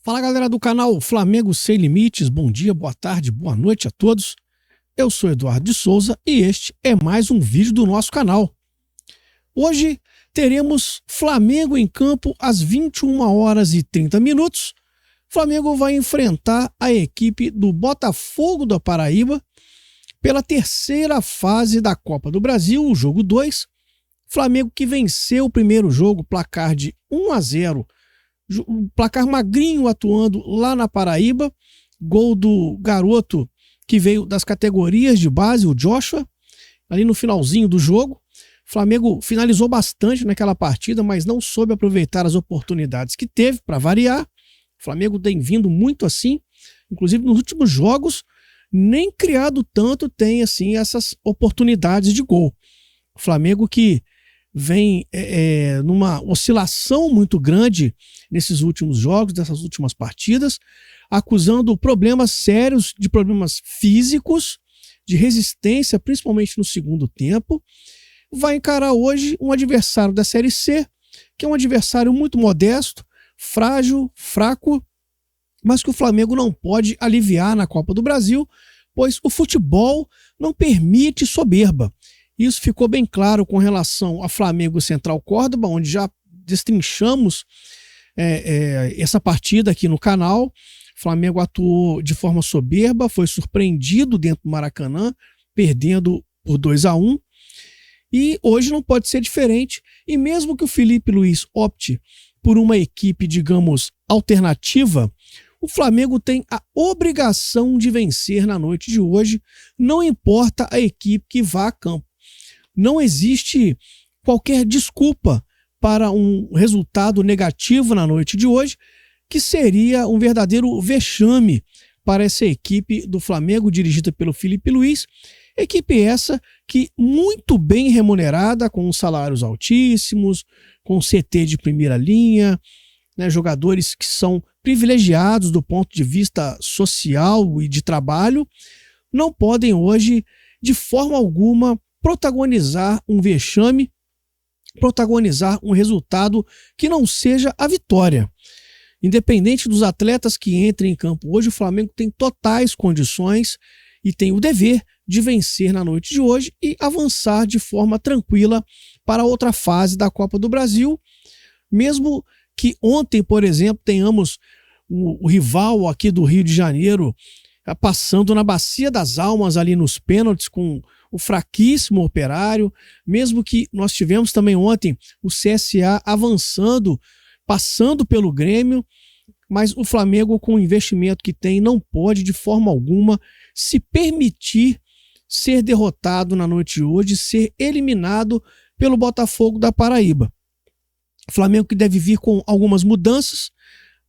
Fala, galera do canal Flamengo Sem Limites, bom dia, boa tarde, boa noite a todos. Eu sou Eduardo de Souza e este é mais um vídeo do nosso canal. Hoje teremos Flamengo em campo às 21h30. Flamengo vai enfrentar a equipe do Botafogo da Paraíba pela terceira fase da Copa do Brasil, o jogo 2. Flamengo que venceu o primeiro jogo, placar de 1-0. Placar magrinho atuando lá na Paraíba, gol do garoto que veio das categorias de base, o Joshua, ali no finalzinho do jogo. O Flamengo finalizou bastante naquela partida, mas não soube aproveitar as oportunidades que teve, para variar. O Flamengo tem vindo muito assim, inclusive nos últimos jogos, nem criado tanto tem assim essas oportunidades de gol. O Flamengo que vem numa oscilação muito grande nesses últimos jogos, dessas últimas partidas, acusando problemas sérios, de problemas físicos, de resistência, principalmente no segundo tempo. Vai encarar hoje um adversário da Série C, que é um adversário muito modesto, frágil, fraco, mas que o Flamengo não pode aliviar na Copa do Brasil, pois o futebol não permite soberba. Isso ficou bem claro com relação a Flamengo Central Córdoba, onde já destrinchamos essa partida aqui no canal. O Flamengo atuou de forma soberba, foi surpreendido dentro do Maracanã, perdendo por 2-1. E hoje não pode ser diferente. E mesmo que o Felipe Luiz opte por uma equipe, digamos, alternativa, o Flamengo tem a obrigação de vencer na noite de hoje, não importa a equipe que vá a campo. Não existe qualquer desculpa para um resultado negativo na noite de hoje, que seria um verdadeiro vexame para essa equipe do Flamengo, dirigida pelo Felipe Luiz. Equipe essa que muito bem remunerada, com salários altíssimos, com CT de primeira linha, né, jogadores que são privilegiados do ponto de vista social e de trabalho, não podem hoje, de forma alguma, protagonizar um vexame, protagonizar um resultado que não seja a vitória. Independente dos atletas que entrem em campo hoje, o Flamengo tem totais condições e tem o dever de vencer na noite de hoje e avançar de forma tranquila para outra fase da Copa do Brasil. Mesmo que ontem, por exemplo, tenhamos o rival aqui do Rio de Janeiro passando na Bacia das Almas ali nos pênaltis com o fraquíssimo Operário, mesmo que nós tivemos também ontem o CSA avançando, passando pelo Grêmio, mas o Flamengo, com o investimento que tem, não pode de forma alguma se permitir ser derrotado na noite de hoje, ser eliminado pelo Botafogo da Paraíba. O Flamengo que deve vir com algumas mudanças,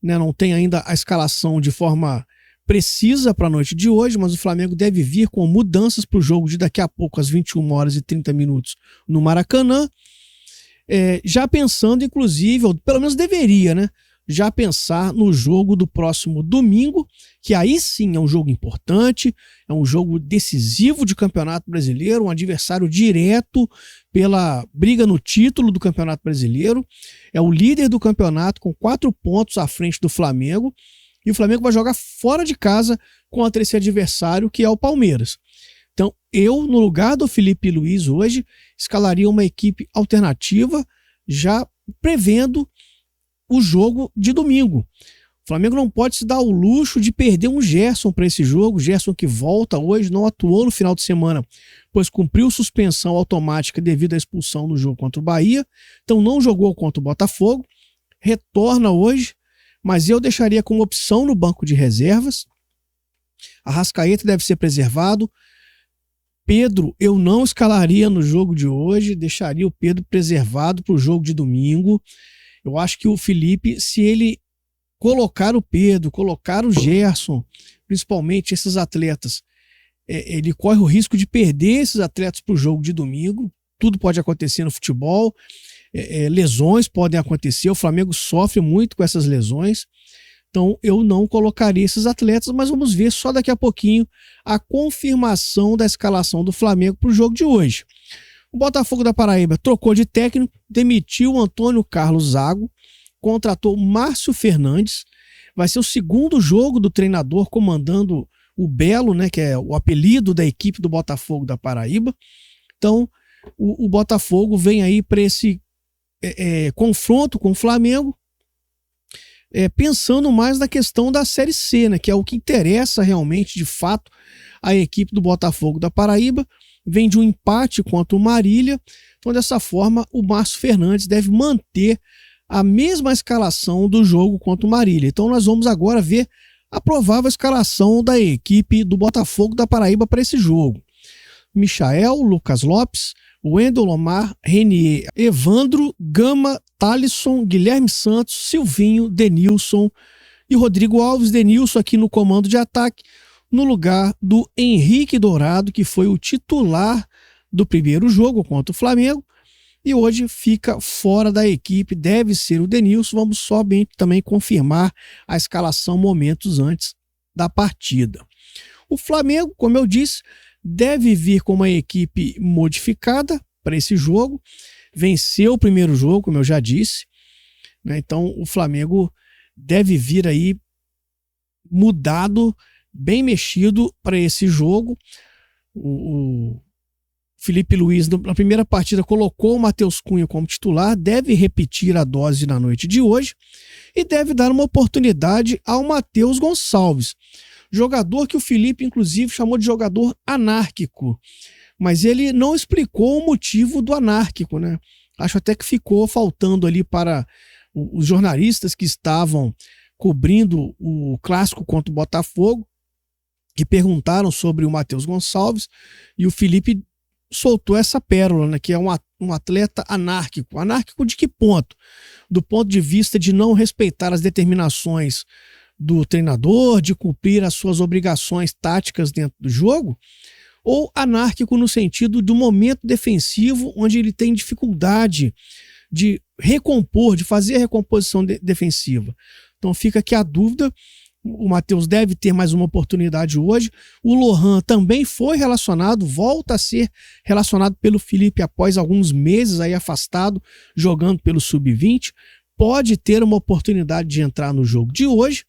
né? Não tem ainda a escalação de forma precisa para a noite de hoje, mas o Flamengo deve vir com mudanças para o jogo de daqui a pouco, às 21h30 no Maracanã, já pensando, inclusive, ou pelo menos deveria, né? Já pensar no jogo do próximo domingo, que aí sim é um jogo importante, é um jogo decisivo de Campeonato Brasileiro, um adversário direto pela briga no título do Campeonato Brasileiro, é o líder do campeonato com 4 pontos à frente do Flamengo, e o Flamengo vai jogar fora de casa contra esse adversário que é o Palmeiras. Então eu, no lugar do Felipe Luiz hoje, escalaria uma equipe alternativa, já prevendo o jogo de domingo. O Flamengo não pode se dar o luxo de perder um Gerson para esse jogo. Gerson que volta hoje, não atuou no final de semana, pois cumpriu suspensão automática devido à expulsão no jogo contra o Bahia. Então não jogou contra o Botafogo. Retorna hoje, mas eu deixaria como opção no banco de reservas. Arrascaeta deve ser preservado. Pedro eu não escalaria no jogo de hoje, deixaria o Pedro preservado para o jogo de domingo. Eu acho que o Felipe, se ele colocar o Pedro, colocar o Gerson, principalmente esses atletas, ele corre o risco de perder esses atletas para o jogo de domingo. Tudo pode acontecer no futebol, lesões podem acontecer, o Flamengo sofre muito com essas lesões. Então eu não colocaria esses atletas, mas vamos ver só daqui a pouquinho a confirmação da escalação do Flamengo para o jogo de hoje. O Botafogo da Paraíba trocou de técnico, demitiu o Antônio Carlos Zago, contratou Márcio Fernandes, Vai ser o segundo jogo do treinador comandando o Belo, né, que é o apelido da equipe do Botafogo da Paraíba. Então, o Botafogo vem aí para esse confronto com o Flamengo, pensando mais na questão da Série C, né, que é o que interessa realmente, de fato, a equipe do Botafogo da Paraíba. Vem de um empate contra o Marília. Então, dessa forma, o Márcio Fernandes deve manter a mesma escalação do jogo contra o Marília. Então, nós vamos agora ver a provável escalação da equipe do Botafogo da Paraíba para esse jogo. Michael, Lucas Lopes, Wendel Lomar, Renier, Evandro, Gama, Thalisson, Guilherme Santos, Silvinho, Denilson e Rodrigo Alves. Denilson aqui no comando de ataque, no lugar do Henrique Dourado, que foi o titular do primeiro jogo contra o Flamengo e hoje fica fora da equipe, deve ser o Denilson. Vamos somente também confirmar a escalação momentos antes da partida. O Flamengo, como eu disse, deve vir com uma equipe modificada para esse jogo. Venceu o primeiro jogo, como eu já disse, né? Então o Flamengo deve vir aí mudado, bem mexido para esse jogo. O Felipe Luiz, na primeira partida, colocou o Matheus Cunha como titular, deve repetir a dose na noite de hoje e deve dar uma oportunidade ao Matheus Gonçalves, jogador que o Felipe, inclusive, chamou de jogador anárquico, mas ele não explicou o motivo do anárquico, né? Acho até que ficou faltando ali para os jornalistas que estavam cobrindo o clássico contra o Botafogo, que perguntaram sobre o Matheus Gonçalves, e o Felipe soltou essa pérola, né, que é um atleta anárquico. Anárquico de que ponto? Do ponto de vista de não respeitar as determinações do treinador, de cumprir as suas obrigações táticas dentro do jogo? Ou anárquico no sentido do momento defensivo, onde ele tem dificuldade de recompor, de fazer a recomposição defensiva? Então fica aqui a dúvida. O Matheus deve ter mais uma oportunidade hoje. O Lohan também foi relacionado, volta a ser relacionado pelo Felipe após alguns meses aí afastado, jogando pelo Sub-20. Pode ter uma oportunidade de entrar no jogo de hoje.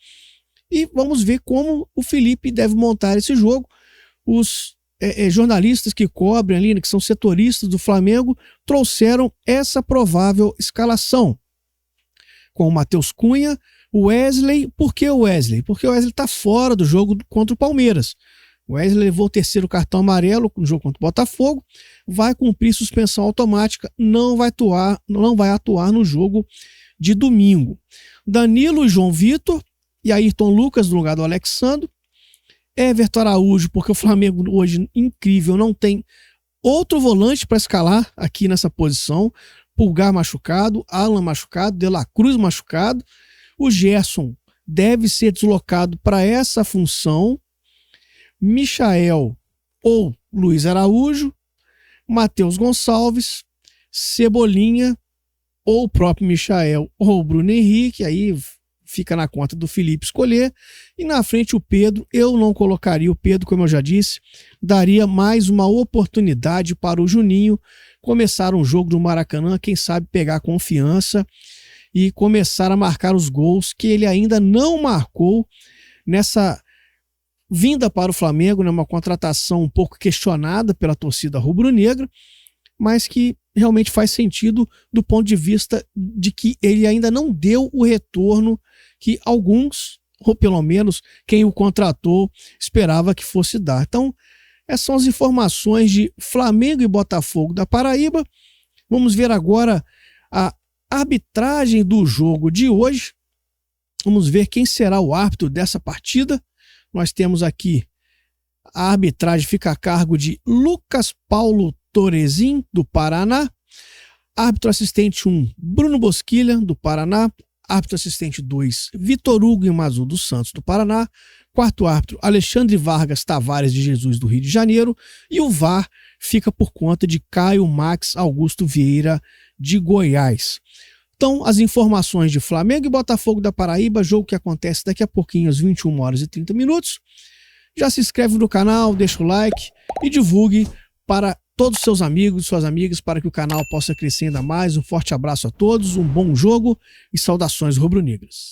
E vamos ver como o Felipe deve montar esse jogo. Os jornalistas que cobrem ali, né, que são setoristas do Flamengo, trouxeram essa provável escalação. Com o Matheus Cunha, o Wesley. Por que o Wesley? Porque o Wesley está fora do jogo contra o Palmeiras. O Wesley levou o terceiro cartão amarelo no jogo contra o Botafogo, vai cumprir suspensão automática, não vai atuar no jogo de domingo. Danilo e João Vitor e Ayrton Lucas no lugar do Alexandro. Everton Araújo, porque o Flamengo hoje, incrível, não tem outro volante para escalar aqui nessa posição. Pulgar machucado, Alan machucado, De La Cruz machucado. O Gerson deve ser deslocado para essa função. Michael ou Luiz Araújo, Matheus Gonçalves, Cebolinha ou o próprio Michael ou o Bruno Henrique, aí fica na conta do Felipe escolher. E na frente o Pedro, eu não colocaria o Pedro, como eu já disse, daria mais uma oportunidade para o Juninho começar um jogo do Maracanã, quem sabe pegar confiança e começar a marcar os gols que ele ainda não marcou nessa vinda para o Flamengo, né? Uma contratação um pouco questionada pela torcida rubro-negra, mas que realmente faz sentido do ponto de vista de que ele ainda não deu o retorno que alguns, ou pelo menos quem o contratou, esperava que fosse dar. Então, essas são as informações de Flamengo e Botafogo da Paraíba. Vamos ver agora a arbitragem do jogo de hoje. Vamos ver quem será o árbitro dessa partida. Nós temos aqui a arbitragem, fica a cargo de Lucas Paulo Torezin, do Paraná. Árbitro assistente 1, Bruno Bosquilha, do Paraná. Árbitro assistente 2, Vitor Hugo Imazu dos Santos, do Paraná. Quarto árbitro, Alexandre Vargas Tavares de Jesus, do Rio de Janeiro. E o VAR fica por conta de Caio Max Augusto Vieira, de Goiás. Então, as informações de Flamengo e Botafogo da Paraíba, jogo que acontece daqui a pouquinho, às 21h30. Já se inscreve no canal, deixa o like e divulgue para todos os seus amigos e suas amigas, para que o canal possa crescer ainda mais. Um forte abraço a todos, um bom jogo e saudações rubro-negras.